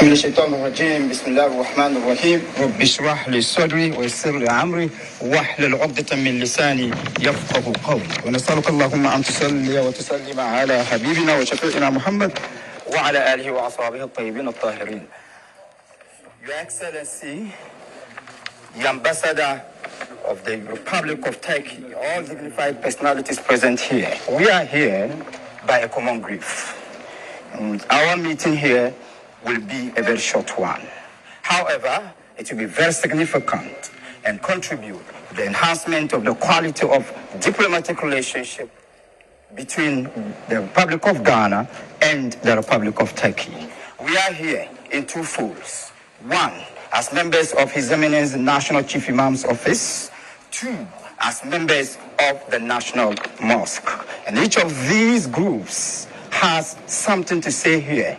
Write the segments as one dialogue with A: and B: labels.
A: من الشيطان الرجيم بسم الله الرحمن الرحيم رب اشرح لي صدري ويسر لي امري واحلل عقدة من لساني يفقه قولي ونسألك اللهم ان تصلي وتسلم على حبيبنا وشفيعنا محمد وعلى اله واصحابه الطيبين الطاهرين. Your Excellency, the Ambassador of the Republic of Turkey, all dignified personalities present here, we are here by a common grief. And our meeting here will be a very short one. However, it will be very significant and contribute to the enhancement of the quality of diplomatic relationship between the Republic of Ghana and the Republic of Turkey. We are here in two folds. One, as members of His Eminence the National Chief Imam's Office. Two, as members of the National Mosque. And each of these groups has something to say here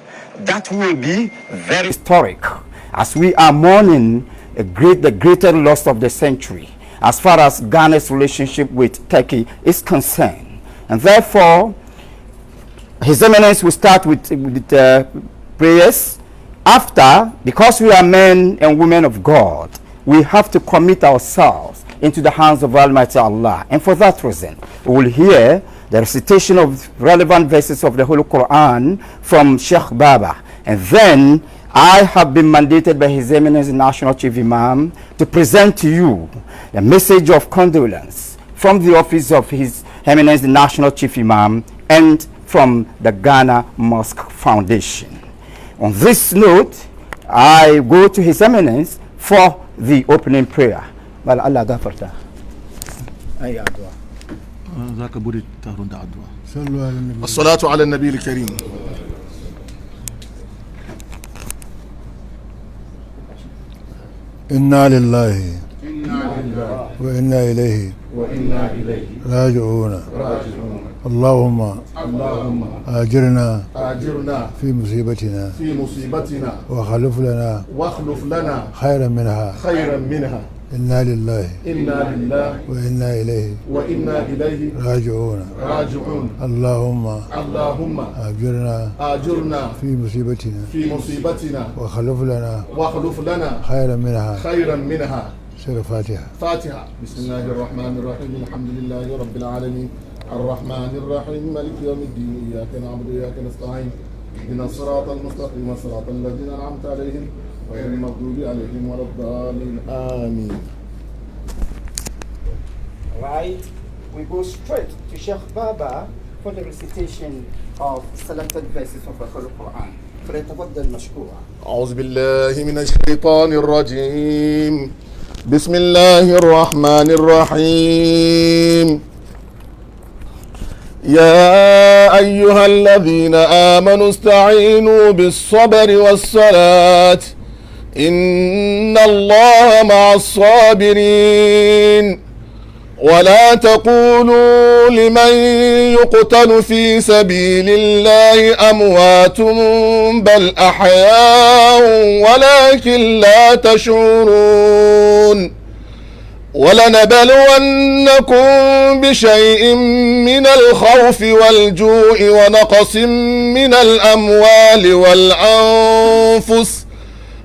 A: that will be very historic, as we are mourning the greater loss of the century as far as Ghana's relationship with Turkey is concerned. And therefore, His Eminence will start with prayers. After, because we are men and women of God, we have to commit ourselves into the hands of Almighty Allah. And for that reason, we will hear the recitation of relevant verses of the Holy Quran from Sheikh Baba. And then I have been mandated by His Eminence the National Chief Imam to present to you a message of condolence from the office of His Eminence the National Chief Imam and from the Ghana Mosque Foundation. On this note, I go to His Eminence for the opening prayer. Well, Allah gafarta.
B: ذاك بريد تهرون دعوة. الصلاة على النبي الكريم.
C: إنا لله وإنا إليه راجعون. اللهم آجرنا في مصيبتنا واخلف لنا خيرا منها. إنا لله وإنا إليه راجعون. اللهم آجرنا في مصيبتنا واخلف لنا خيرا منها. سورة فاتحة.
B: بسم الله الرحمن الرحيم الحمد لله رب العالمين الرحمن الرحيم مالك يوم الدين إياك نعبد وإياك نستعين اهدنا الصراط المستقيم صراط الذين أنعمت عليهم غير المغضوب عليهم ولا الضالين آمين.
A: Right, we go straight to Sheikh Baba for the recitation of selected verses of the Holy Quran. فليتفضل مشكورا.
B: أعوذ بالله من الشيطان الرجيم. بسم الله الرحمن الرحيم. يا أيها الذين آمنوا استعينوا بالصبر والصلاة إن الله مع الصابرين ولا تقولوا لمن يقتل في سبيل الله أموات بل أحياء ولكن لا تشعرون ولنبلونكم بشيء من الخوف والجوع ونقص من الأموال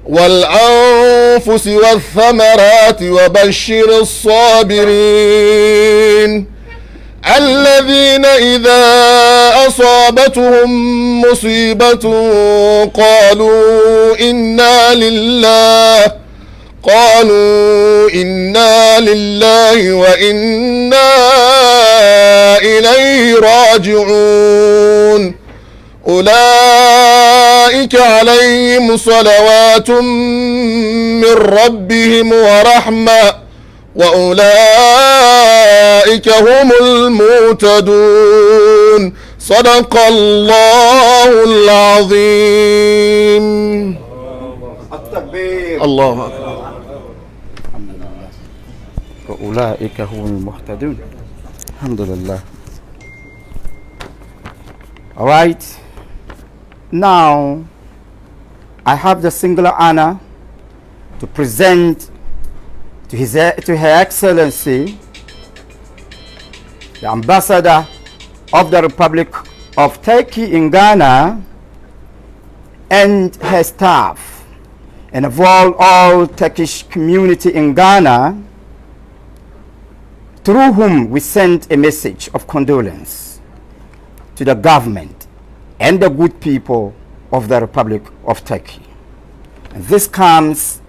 B: والأنفس والثمرات وبشر الصابرين الذين إذا أصابتهم مصيبة قالوا إنا لله وإنا إليه راجعون أولئك عليهم صلوات من ربهم ورحمة وأولئك هم المهتدون. صدق الله العظيم.
A: التكبير.
B: الله أكبر.
A: وأولئك هم المهتدون. الحمد لله. All right. Now, I have the singular honor to present to Her Excellency, the Ambassador of the Republic of Turkey in Ghana, and her staff, and of all Turkish community in Ghana, through whom we send a message of condolence to the government and the good people of the Republic of Turkey. And this comes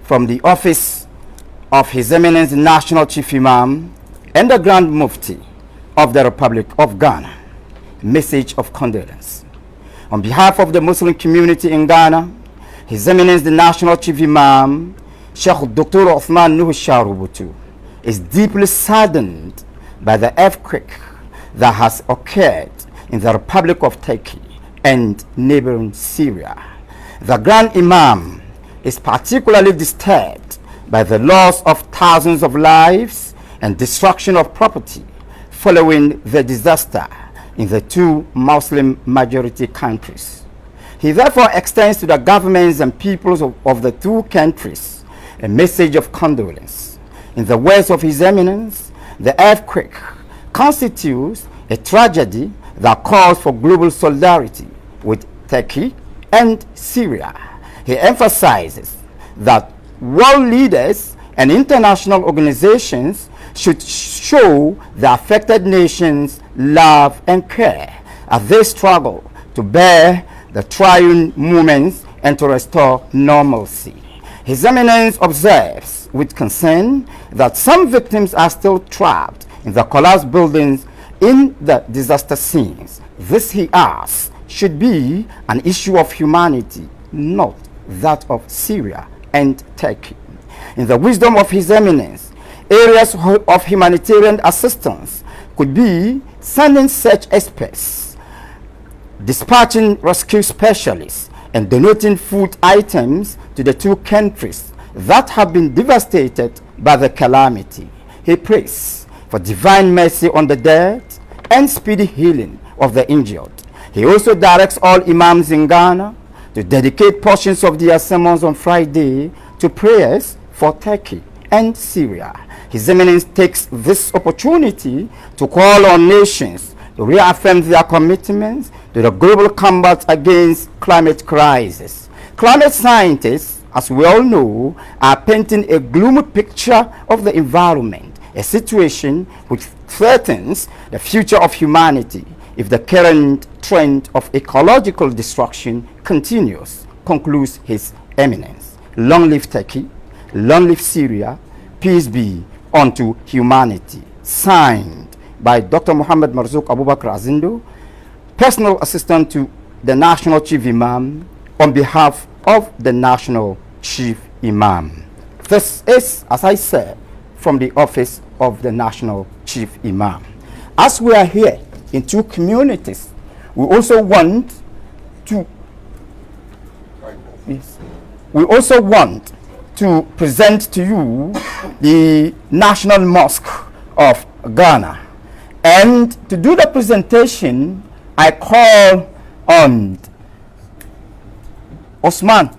A: from the office of His Eminence National Chief Imam and the Grand Mufti of the Republic of Ghana. A message of condolence. On behalf of the Muslim community in Ghana, His Eminence the National Chief Imam, Sheikh Dr. Uthman Nuhu Sharubutu, is deeply saddened by the earthquake that has occurred in the Republic of Turkey and neighboring Syria. The Grand Imam is particularly disturbed by the loss of thousands of lives and destruction of property following the disaster in the two Muslim majority countries. He therefore extends to the governments and peoples of the two countries a message of condolence. In the words of His Eminence, the earthquake constitutes a tragedy that calls for global solidarity with Turkey and Syria. He emphasizes that world leaders and international organizations should show the affected nations love and care as they struggle to bear the trying moments and to restore normalcy. His Eminence observes with concern that some victims are still trapped in the collapsed buildings in the disaster scenes. This, he asks, should be an issue of humanity, not that of Syria and Turkey. In the wisdom of His Eminence, areas of humanitarian assistance could be sending search experts, dispatching rescue specialists, and donating food items to the two countries that have been devastated by the calamity. He prays for divine mercy on the dead and speedy healing of the injured. He also directs all imams in Ghana to dedicate portions of their sermons on Friday to prayers for Turkey and Syria. His Eminence takes this opportunity to call on nations to reaffirm their commitments to the global combat against climate crisis. Climate scientists, as we all know, are painting a gloomy picture of the environment, a situation which threatens the future of humanity if the current trend of ecological destruction continues, concludes His Eminence. Long live Turkey, long live Syria, peace be unto humanity. Signed by Dr. Muhammad Marzouk Abubakar Azindo, personal assistant to the National Chief Imam, on behalf of the National Chief Imam. This is, as I said, from the office of the National Chief Imam. As we are here in two communities, we also want to present to you the National Mosque of Ghana. And to do the presentation, I call on Osman,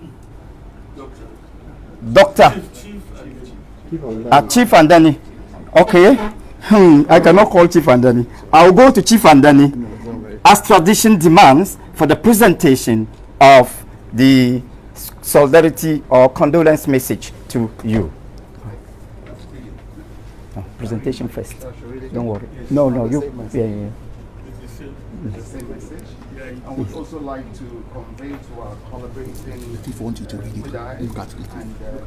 A: Chief Andani. Okay. I cannot call Chief Andani. I'll go to Chief Andani as tradition demands for the presentation of the solidarity or condolence message to you. No, presentation first. Don't worry. No, you. Yeah.
B: The same message. I would also like to convey to our collaborating Udai and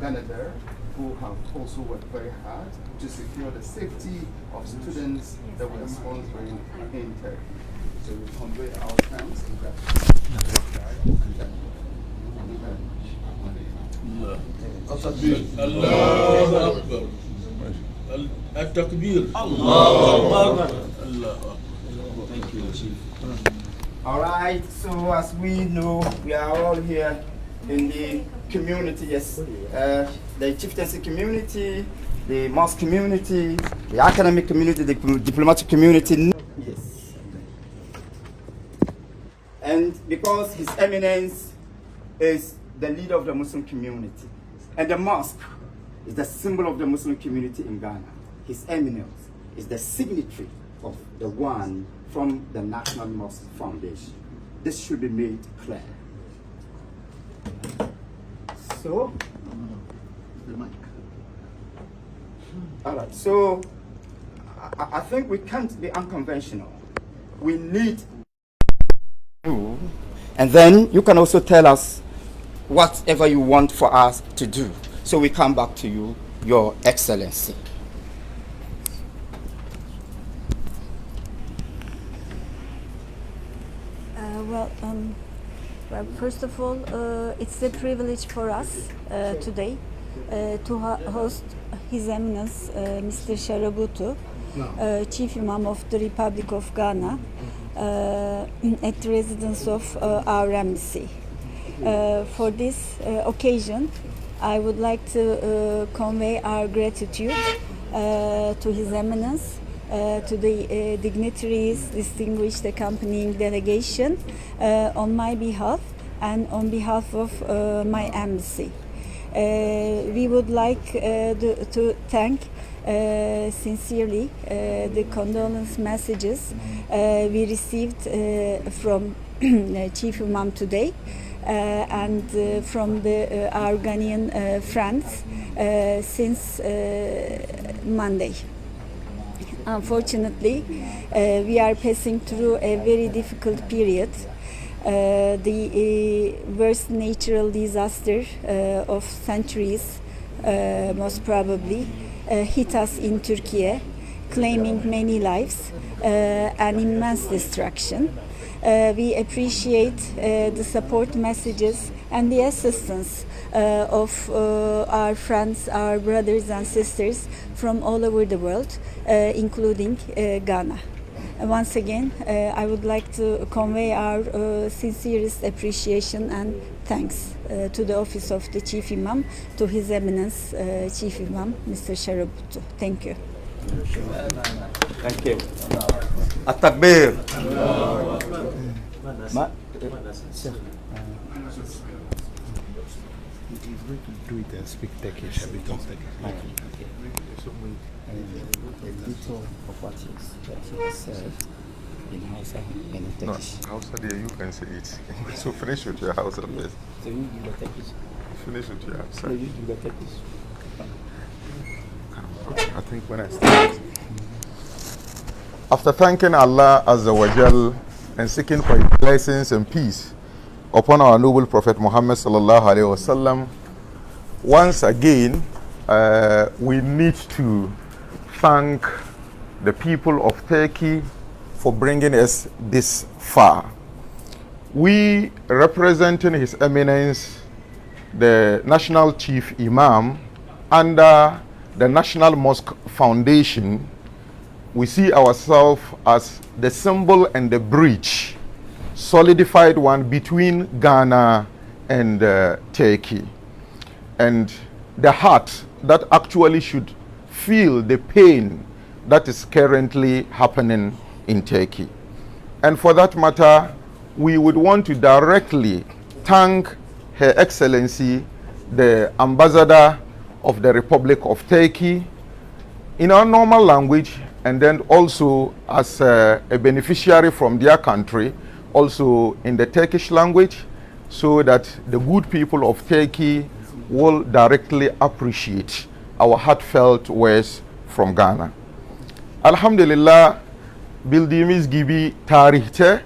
B: Canada, who have also worked very hard to secure the safety of students that we are sponsoring in Turkey. So we convey our thanks and gratitude.
D: Allah Akbar. Al-Takbir. Allah Akbar.
A: Thank you, Chief. All right, so as we know, we are all here in the community, yes, the chieftaincy community, the mosque community, the academic community, the diplomatic community. Yes. And because His Eminence is the leader of the Muslim community, and the mosque is the symbol of the Muslim community in Ghana, His Eminence is the signatory of the one from the National Mosque Foundation. This should be made clear. So, all right. So, I think we can't be unconventional. We need, and then you can also tell us whatever you want for us to do. So we come back to you, Your Excellency.
E: Well, first of all, it's a privilege for us today to host His Eminence Mr. Sharabutu, Chief Imam of the Republic of Ghana, at the residence of our embassy. For this occasion, I would like to convey our gratitude to His Eminence, to the dignitaries, distinguished accompanying delegation, on my behalf and on behalf of my embassy. We would like to thank sincerely the condolence messages we received from Chief Imam today and from our Ghanaian friends since Monday. Unfortunately, we are passing through a very difficult period. The worst natural disaster of centuries, most probably, hit us in Turkey, claiming many lives and immense destruction. We appreciate the support messages and the assistance of our friends, our brothers and sisters from all over the world, including Ghana. Once again, I would like to convey our sincerest appreciation and thanks to the Office of the Chief Imam, to His Eminence Chief Imam, Mr. Sharabutu. Thank you.
A: Thank you. At-Takbir.
C: Do it and speak Turkish, a bit of Turkish.
A: A little of what he said in Hausa and in Turkish.
F: No, Hausa there, you can say it. So finish with your Hausa first.
A: So you do the Turkish.
F: Finish with your
A: So
F: Hausa.
A: you do the Turkish.
F: I think when I start. After thanking Allah Azza wa Jal and seeking for His blessings and peace upon our noble Prophet Muhammad sallallahu alaihi wasallam, once again we need to thank the people of Turkey for bringing us this far. We, representing His Eminence, the National Chief Imam, under the National Mosque Foundation, we see ourselves as the symbol and the bridge, solidified one between Ghana and Turkey. And the heart that actually should feel the pain that is currently happening in Turkey. And for that matter, we would want to directly thank Her Excellency, the Ambassador of the Republic of Turkey, in our normal language, and then also as a beneficiary from their country, also in the Turkish language, so that the good people of Turkey will directly appreciate our heartfelt words from Ghana. Alhamdulillah, bildiğimiz gibi tarihte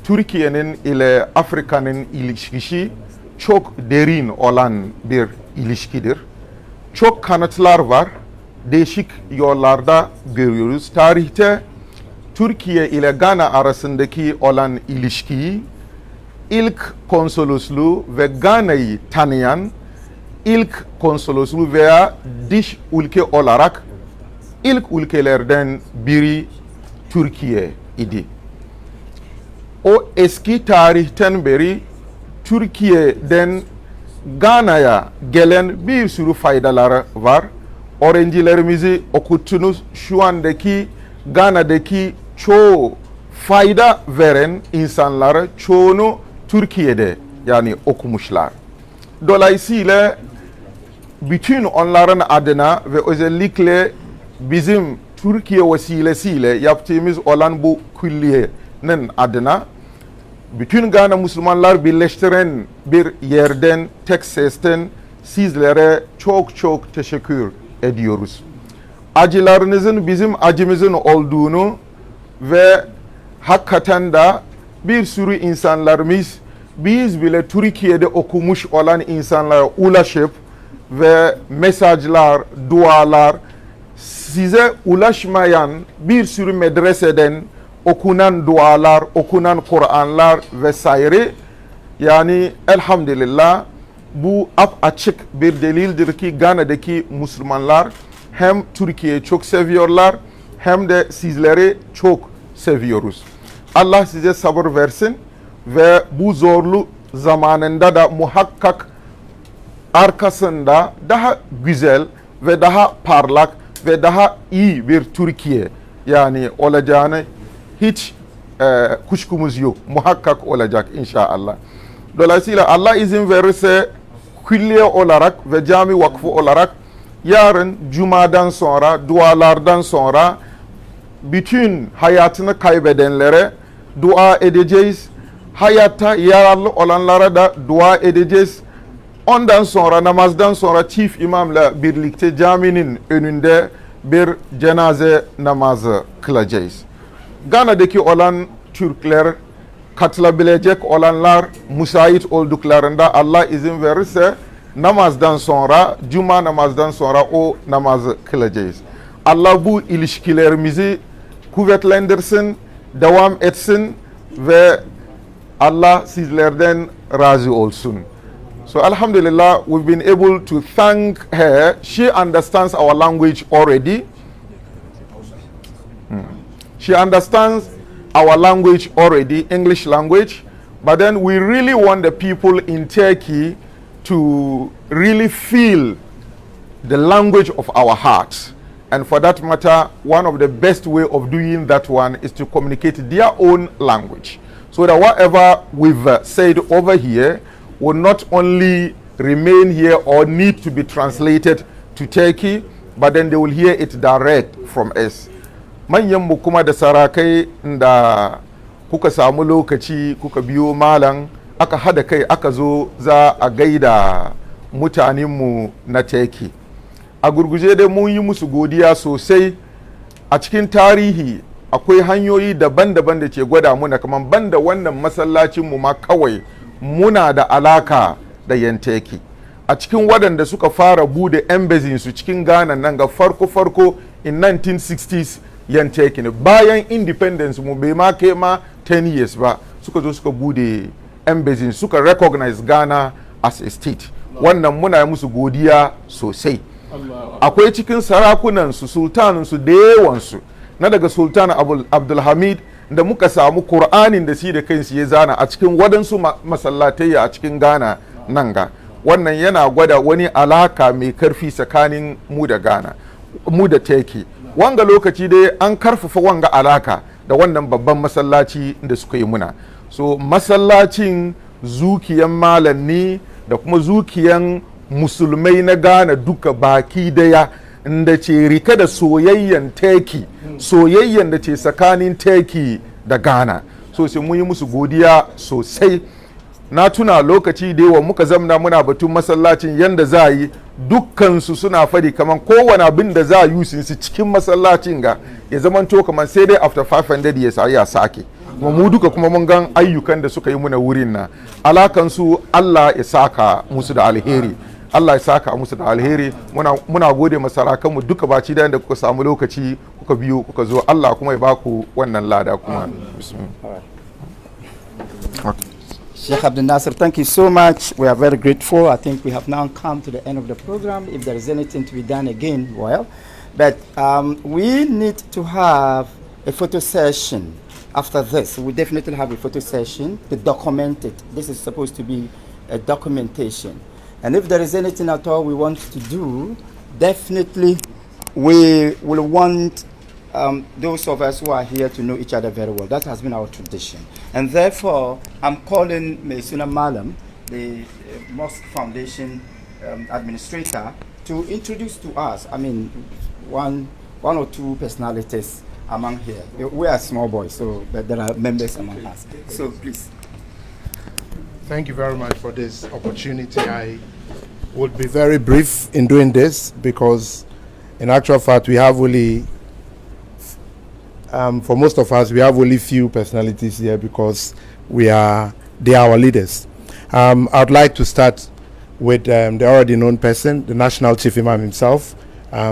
F: Türkiye'nin ile Afrika'nın ilişkisi çok derin olan bir ilişkidir. Çok kanıtlar var. Değişik yollarda görüyoruz. Tarihte Türkiye ile Ghana arasındaki olan ilişkiyi ilk konsolosluğu ve Ghana'yı tanıyan ilk konsolosluğu veya dış ülke olarak ilk ülkelerden biri Türkiye idi. O eski tarihten beri Türkiye'den Ghana'ya gelen bir sürü faydaları var. Öğrencilerimizi okuttunuz. Şu andaki Ghana'daki çoğu fayda veren insanları çoğunu Türkiye'de yani okumuşlar. Dolayısıyla bütün onların adına ve özellikle bizim Türkiye vesilesiyle yaptığımız olan bu külliyenin adına bütün Gana Müslümanlar birleştiren bir yerden tek sesten sizlere çok çok teşekkür ediyoruz. Acılarınızın bizim acımızın olduğunu ve hakikaten de bir sürü insanlarımız biz bile Türkiye'de okumuş olan insanlara ulaşıp ve mesajlar, dualar, size ulaşmayan bir sürü medreseden okunan dualar, okunan Kur'anlar vesaire, yani elhamdülillah bu açık bir delildir ki Gana'daki Müslümanlar hem Türkiye'yi çok seviyorlar hem de sizleri çok seviyoruz. Allah size sabır versin ve bu zorlu zamanında da muhakkak arkasında daha güzel ve daha parlak ve daha iyi bir Türkiye yani olacağını hiç kuşkumuz yok. Muhakkak olacak inşallah. Dolayısıyla Allah izin verirse külliye olarak ve cami vakfı olarak yarın Cuma'dan sonra, dualardan sonra bütün hayatını kaybedenlere dua edeceğiz. Hayatta yararlı olanlara da dua edeceğiz. Ondan sonra namazdan sonra çift imamla birlikte caminin önünde bir cenaze namazı kılacağız. Gana'daki olan Türkler, katılabilecek olanlar müsait olduklarında Allah izin verirse namazdan sonra, cuma namazdan sonra o namazı kılacağız. Allah bu ilişkilerimizi kuvvetlendirsin, devam etsin ve Allah sizlerden razı olsun. So alhamdulillah, we've been able to thank her. She understands our language already. She understands our language already, English language. But then we really want the people in Turkey to really feel the language of our hearts. And for that matter, one of the best way of doing that one is to communicate their own language. So that whatever we've said over here will not only remain here or need to be translated to Turkey, but then they will hear it direct from us. Manyanmu kuma da sarakai da kuka samu lokaci kuka biyo malam aka hada kai aka zo za a gaida mutanenmu na Turkey. A gurguje dai mun yi musu godiya sosai. A cikin tarihi akwai hanyoyi daban-daban da ke gwada muna kamar banda wannan masallacinmu ma kawai muna da alaka da yan Turkey. A cikin waɗanda suka fara bude embassy su cikin Ghana nan ga farko in 1960s yan Turkey ne. Bayan independence mu bai ma kai ma 10 years ba suka zo suka bude embassy suka recognize Ghana as a state. Wannan muna musu godiya sosai. Akwai cikin sarakunansu sultanansu da yawansu na daga sultan Abdulhamid da muka samu Kur'anin da shi da kansu ya zana a cikin waɗansu masallatai a cikin Ghana nan ga. Wannan yana gwada wani alaka mai karfi tsakanin mu da Ghana, mu da Turkey. Wanga lokaci dai an karfafa wanga alaka da wannan babban masallaci da suka yi muna. So masallacin zukiyan malam ne da kuma zukiyan musulmai na Ghana duka baki daya da ce rike da soyayyan Turkey, soyayyan da ce tsakanin Turkey da Ghana. So sai mun yi musu godiya sosai. Na tuna lokaci da yawa muka zamna muna batun masallacin yanda za yi dukkansu suna fadi kaman kowane abin da za yi su cikin masallacin ga ya zamanto kaman sai dai after 500 years a sake. Kuma mu duka kuma mun gan ayyukan da suka yi muna wurin na alakansu Allah ya saka musu da alheri. Allah ya saka musu da alheri. Muna gode masarakanmu duka baci da yanda kuka samu lokaci kuka biyo kuka zo. Allah kuma ya baku wannan lada kuma.
A: Sheikh Abdul Nasser, thank you so much. We are very grateful. I think we have now come to the end of the program. If there is anything to be done again, well, but we need to have a photo session after this. We definitely have a photo session to document it. This is supposed to be a documentation. And if there is anything at all we want to do, definitely we will want those of us who are here to know each other very well. That has been our tradition. And therefore, I'm calling Maisuna Malam, the Mosque Foundation administrator, to introduce to us, I mean, one or two personalities among here. We are small boys, so but there are members among us. So please.
B: Thank you very much for this opportunity. I would be very brief in doing this because, in actual fact, we have only, for most of us, we have only few personalities here because they are our leaders. I'd like to start with the already known person, the National Chief Imam himself.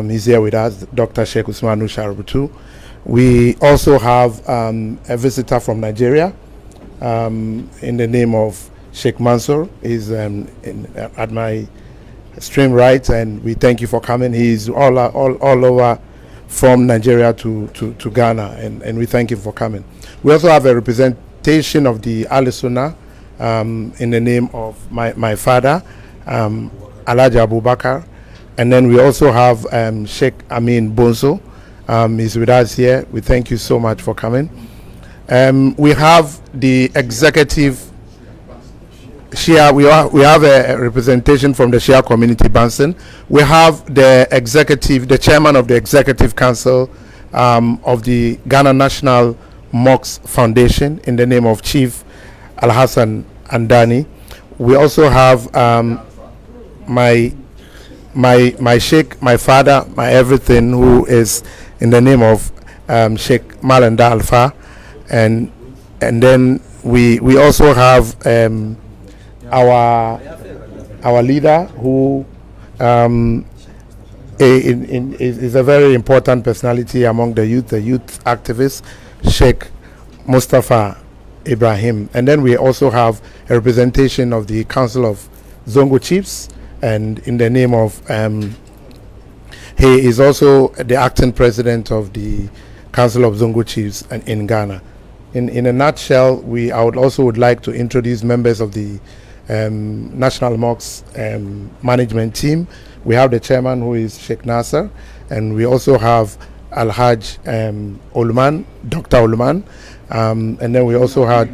B: He's here with us, Dr. Sheikh Usman Sharabutu. We also have a visitor from Nigeria in the name of Sheikh Mansour. He's at my extreme right, and we thank you for coming. He's all over from Nigeria to Ghana, and we thank you for coming. We also have a representation of the Al Sunnah in the name of my father, Alhaji Abubakar, and then we also have Sheikh Amin Bonso. He's with us here. We thank you so much for coming. We have the executive Shia. We have a representation from the Shia community, Banson. We have the chairman of the executive council of the Ghana National Mosque Foundation in the name of Chief Al Hassan Andani. We also have my sheikh, my father, my everything, who is in the name of Sheikh Malanda Alfa, and then we also have our leader, who is a very important personality among the youth activists, Sheikh Mustafa Ibrahim. And then we also have a representation of the Council of Zongo Chiefs, and in the name of he is also the acting president of the Council of Zongo Chiefs in Ghana. In a nutshell, I would like to introduce members of the National Mosque management team. We have the chairman, who is Sheikh Nasser, and we also have Al-Hajj Ulman, Dr. Ulman, and then we also have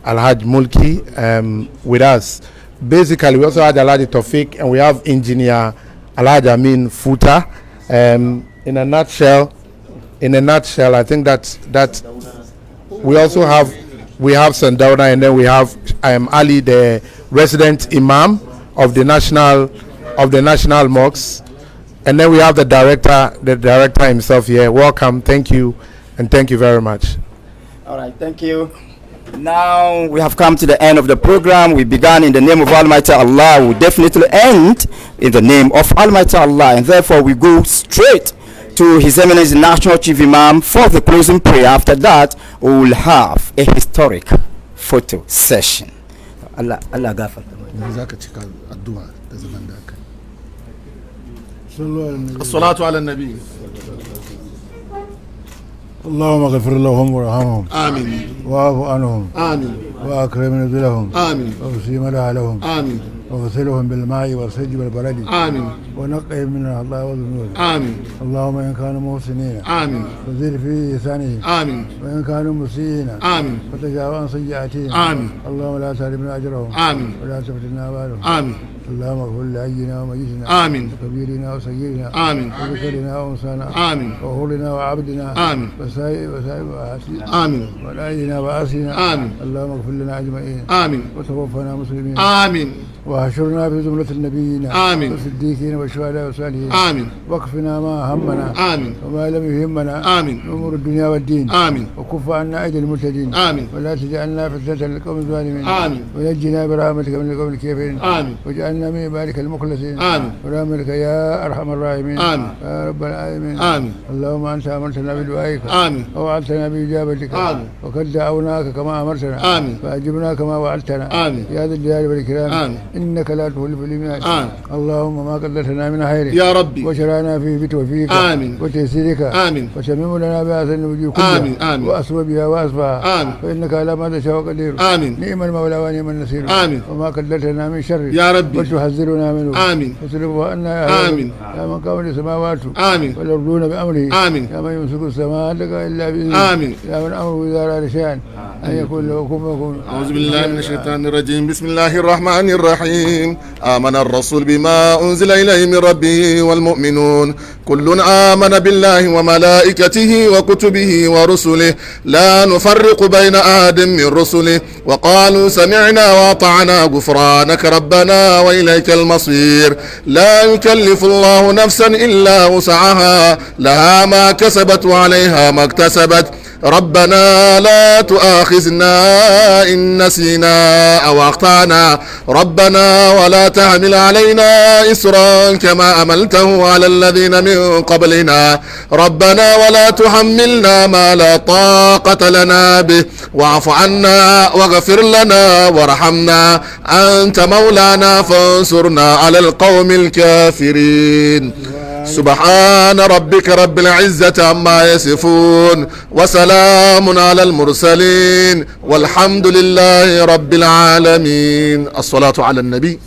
B: Al-Hajj Mulki with us. Basically, we also had Alhaji Tawfiq, and we have engineer Alhaji Amin Futa. In a nutshell, I think that we also have Sandowna, and then we have Ali, the resident imam of the national mosque, and then we have the director himself here. Welcome, thank you, and thank you very much.
A: All right, thank you. Now we have come to the end of the program. We began in the name of Almighty Allah. We definitely end in the name of Almighty Allah, and therefore we go straight to His Eminence the National Chief Imam for the closing prayer. After that, we will have a historic photo session. Allah gafar.
B: As-salatu ala nabi.
G: اللهم اغفر لهم وارحمهم
B: آمين.
G: واعف عنهم
B: آمين.
G: واكرم نزلهم
B: آمين.
G: ووسع مدخلهم
B: آمين.
G: واغسلهم بالماء والثلج والبرد
B: آمين.
G: ونقهم من الخطايا والذنوب
B: آمين.
G: اللهم ان كانوا محسنين
B: آمين.
G: فزد في لسانهم
B: آمين.
G: وان كانوا مسيئين
B: آمين.
G: فتجاوز عن سيئاتهم
B: آمين.
G: اللهم لا تحرمنا اجرهم
B: آمين.
G: ولا تفتنا بالهم
B: آمين.
G: اللهم اغفر لحينا وميتنا
B: آمين.
G: وكبيرنا وصغيرنا
B: آمين.
G: وذكرنا وانثانا
B: آمين.
G: وحورنا وعبدنا
B: آمين.
G: وسائر وآسنا
B: آمين.
G: والآيدنا وآسنا
B: آمين.
G: اللهم اغفر لنا أجمعين
B: آمين.
G: وتوفنا مسلمين
B: آمين.
G: وحشرنا في زمرة النبيين
B: آمين.
G: والصديقين والشهداء والصالحين
B: آمين.
G: واكفنا ما همنا
B: آمين.
G: وما لم يهمنا
B: آمين.
G: من أمور الدنيا والدين
B: آمين.
G: وكف عنا أيدي المعتدين
B: آمين.
G: ولا تجعلنا فتنة للقوم الظالمين
B: آمين.
G: ونجنا برحمتك من القوم الكافرين
B: آمين.
G: واجعلنا من عبادك المخلصين
B: آمين.
G: برحمتك يا أرحم الراحمين
B: آمين.
G: يا رب العالمين
B: آمين.
G: اللهم أنت أمرتنا بدعائك
B: آمين.
G: ووعدتنا بإجابتك
B: آمين.
G: وقد دعوناك كما أمرتنا
B: آمين.
G: فأجبنا كما وعدتنا
B: آمين.
G: يا ذا الجلال والإكرام
B: آمين.
G: إنك لا تخلف الميعاد
B: آمين.
G: اللهم ما قدرتنا من خير
B: يا ربي.
G: وشرعنا فيه بتوفيقك
B: آمين.
G: وتيسيرك
B: آمين.
G: وتمم لنا بأحسن الوجوه كلها
B: آمين. آمين.
G: وأسوأ بها وأصفها
B: آمين.
G: فإنك على ما تشاء قدير
B: آمين.
G: نعم المولى ونعم النصير
B: آمين.
G: وما قدرتنا من شر
B: يا ربي.
G: وتحذرنا منه
B: آمين.
G: وتصرفه عنا يا
B: آمين.
G: يا من قام السماوات
B: آمين.
G: والأرضون بأمره
B: آمين.
G: يا من يمسك السماء لك إلا بإذنه
B: آمين.
G: يا من أمره إذا أراد شيئا أن يكون له كن فيكون.
B: أعوذ بالله من الشيطان الرجيم. بسم الله الرحمن الرحيم. آمن الرسول بما أنزل إليه من ربه والمؤمنون كل آمن بالله وملائكته وكتبه ورسله لا نفرق بين أحد من رسله وقالوا سمعنا وأطعنا غفرانك ربنا وإليك المصير. لا يكلف الله نفسا إلا وسعها لها ما كسبت وعليها ما اكتسبت ربنا لا تؤاخذنا إن نسينا أو أخطأنا ربنا ولا تحمل علينا إسرا كما أملته على الذين من قبلنا ربنا ولا تحملنا ما لا طاقة لنا به واعف عنا واغفر لنا وارحمنا أنت مولانا فانصرنا على القوم الكافرين. سبحان ربك رب العزة عما يصفون وسلام على المرسلين والحمد لله رب العالمين. الصلاة على النبي.